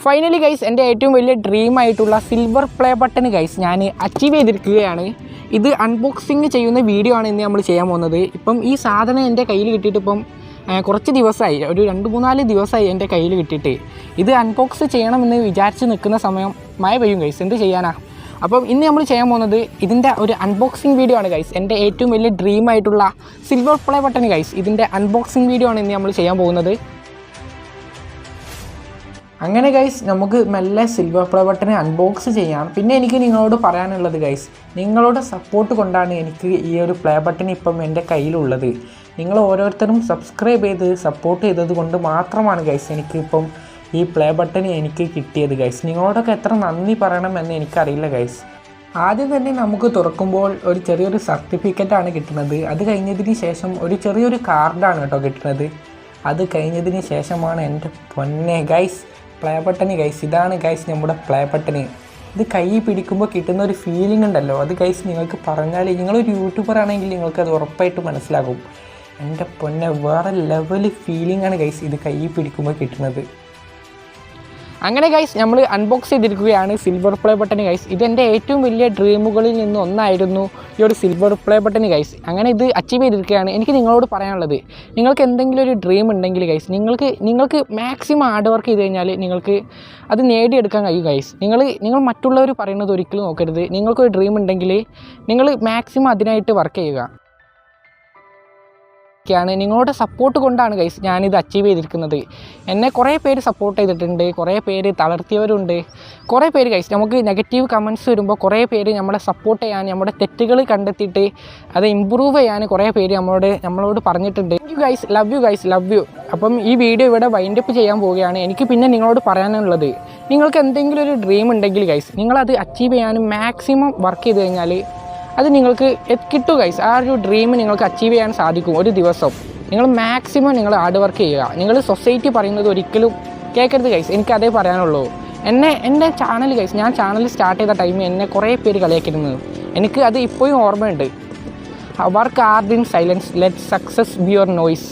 Finally guys എൻ്റെ ഏറ്റവും വലിയ ഡ്രീം ആയിട്ടുള്ള സിൽവർ പ്ലേ ബട്ടൺ ഗൈസ് ഞാൻ അച്ചീവ് ചെയ്തിരിക്കുകയാണ്. ഇത് അൺബോക്സിങ് ചെയ്യുന്ന വീഡിയോ ആണ് ഇന്ന് നമ്മൾ ചെയ്യാൻ പോകുന്നത്. ഇപ്പം ഈ സാധനം എൻ്റെ കയ്യിൽ കിട്ടിയിട്ട് ഇപ്പം കുറച്ച് ദിവസമായി, ഒരു 2-3-4 ദിവസമായി എൻ്റെ കയ്യിൽ കിട്ടിയിട്ട്. ഇത് അൺബോക്സ് ചെയ്യണമെന്ന് വിചാരിച്ച് നിൽക്കുന്ന സമയം മഴ പെയ്യും ഗൈസ്, എന്ത് ചെയ്യാനാ. അപ്പം ഇന്ന് നമ്മൾ ചെയ്യാൻ പോകുന്നത് ഇതിൻ്റെ ഒരു അൺബോക്സിങ് വീഡിയോ ആണ് ഗൈസ്. എൻ്റെ ഏറ്റവും വലിയ ഡ്രീം ആയിട്ടുള്ള സിൽവർ പ്ലേ ബട്ടൺ ഗൈസ്, ഇതിൻ്റെ അൺബോക്സിങ് വീഡിയോ ആണ് ഇന്ന് നമ്മൾ ചെയ്യാൻ പോകുന്നത്. അങ്ങനെ ഗൈസ് നമുക്ക് മെല്ലെ സിൽവർ പ്ലേ ബട്ടനെ അൺബോക്സ് ചെയ്യാം. പിന്നെ എനിക്ക് നിങ്ങളോട് പറയാനുള്ളത് ഗൈസ്, നിങ്ങളുടെ സപ്പോർട്ട് കൊണ്ടാണ് എനിക്ക് ഈ ഒരു പ്ലേ ബട്ടൺ ഇപ്പം എൻ്റെ കയ്യിലുള്ളത്. നിങ്ങൾ ഓരോരുത്തരും സബ്സ്ക്രൈബ് ചെയ്ത് സപ്പോർട്ട് ചെയ്തത് കൊണ്ട് മാത്രമാണ് ഗൈസ് എനിക്കിപ്പം ഈ പ്ലേ ബട്ടൺ എനിക്ക് കിട്ടിയത് ഗൈസ്. നിങ്ങളോടൊക്കെ എത്ര നന്ദി പറയണമെന്ന് എനിക്കറിയില്ല ഗൈസ്. ആദ്യം തന്നെ നമുക്ക് തുറക്കുമ്പോൾ ഒരു ചെറിയൊരു സർട്ടിഫിക്കറ്റാണ് കിട്ടുന്നത്. അത് കഴിഞ്ഞതിന് ശേഷം ഒരു ചെറിയൊരു കാർഡാണ് കേട്ടോ കിട്ടുന്നത്. അത് കഴിഞ്ഞതിന് ശേഷമാണ് എൻ്റെ പൊന്നെ ഗൈസ് പ്ലേ ബട്ടൺ ഗൈസ്. ഇതാണ് ഗൈസ് നമ്മുടെ പ്ലേ ബട്ടൺ. ഇത് കൈ പിടിക്കുമ്പോൾ കിട്ടുന്ന ഒരു ഫീലിംഗ് ഉണ്ടല്ലോ, അത് ഗൈസ് നിങ്ങൾക്ക് പറഞ്ഞാൽ, നിങ്ങളൊരു യൂട്യൂബർ ആണെങ്കിൽ നിങ്ങൾക്കത് ഉറപ്പായിട്ട് മനസ്സിലാകും. എൻ്റെ പൊന്നെ വേറെ ലെവൽ ഫീലിംഗ് ആണ് ഗൈസ് ഇത് കൈ പിടിക്കുമ്പോൾ കിട്ടുന്നത്. അങ്ങനെ ഗൈസ് നമ്മൾ അൺബോക്സ് ചെയ്തിരിക്കുകയാണ് സിൽവർ പ്ലേ ബട്ടൺ ഗൈസ്. ഇതെൻ്റെ ഏറ്റവും വലിയ ഡ്രീമുകളിൽ നിന്ന് ഒന്നായിരുന്നു ഈ ഒരു സിൽവർ പ്ലേ ബട്ടൺ ഗൈസ്. അങ്ങനെ ഇത് അച്ചീവ് ചെയ്തിരിക്കുകയാണ്. എനിക്ക് നിങ്ങളോട് പറയാനുള്ളത്, നിങ്ങൾക്ക് എന്തെങ്കിലും ഒരു ഡ്രീം ഉണ്ടെങ്കിൽ ഗൈസ്, നിങ്ങൾക്ക് മാക്സിമം ഹാർഡ് വർക്ക് ചെയ്ത് കഴിഞ്ഞാൽ നിങ്ങൾക്ക് അത് നേടിയെടുക്കാൻ കഴിയും ഗൈസ്. നിങ്ങൾ മറ്റുള്ളവർ പറയുന്നത് ഒരിക്കലും നോക്കരുത്. നിങ്ങൾക്കൊരു ഡ്രീം ഉണ്ടെങ്കിൽ നിങ്ങൾ മാക്സിമം അതിനായിട്ട് വർക്ക് ചെയ്യുക. നിങ്ങളുടെ സപ്പോർട്ട് കൊണ്ടാണ് ഗൈസ് ഞാനിത് അച്ചീവ് ചെയ്തിരിക്കുന്നത്. എന്നെ കുറേ പേര് സപ്പോർട്ട് ചെയ്തിട്ടുണ്ട്, കുറേ പേര് തളർത്തിയവരുണ്ട്, കുറേ പേര് ഗൈസ് നമുക്ക് നെഗറ്റീവ് കമൻറ്റ്സ് വരുമ്പോൾ കുറേ പേര് നമ്മളെ സപ്പോർട്ട് ചെയ്യാൻ, നമ്മുടെ തെറ്റുകൾ കണ്ടെത്തിയിട്ട് അത് ഇമ്പ്രൂവ് ചെയ്യാൻ കുറേ പേര് നമ്മളോട് പറഞ്ഞിട്ടുണ്ട്. Thank you guys, love you. അപ്പം ഈ വീഡിയോ ഇവിടെ വൈൻഡപ്പ് ചെയ്യാൻ പോവുകയാണ്. എനിക്ക് പിന്നെ നിങ്ങളോട് പറയാനുള്ളത്, നിങ്ങൾക്ക് എന്തെങ്കിലും ഒരു ഡ്രീം ഉണ്ടെങ്കിൽ ഗൈസ്, നിങ്ങളത് അച്ചീവ് ചെയ്യാനും മാക്സിമം വർക്ക് ചെയ്ത് കഴിഞ്ഞാൽ അത് നിങ്ങൾക്ക് കിട്ടും ഗൈസ്. ആ ഒരു ഡ്രീം നിങ്ങൾക്ക് അച്ചീവ് ചെയ്യാൻ സാധിക്കും. ഒരു ദിവസം നിങ്ങൾ മാക്സിമം നിങ്ങൾ ഹാർഡ് വർക്ക് ചെയ്യുക. നിങ്ങൾ സൊസൈറ്റി പറയുന്നത് ഒരിക്കലും കേൾക്കരുത് ഗൈസ്. എനിക്കതേ പറയാനുള്ളൂ. എൻ്റെ ചാനൽ ഗൈസ്, ഞാൻ ചാനൽ സ്റ്റാർട്ട് ചെയ്ത ടൈമിൽ എന്നെ കുറേ പേര് കളിയാക്കിയിരുന്നത് എനിക്ക് അത് ഇപ്പോഴും ഓർമ്മയുണ്ട്. Work hard in silence, let success be your noise.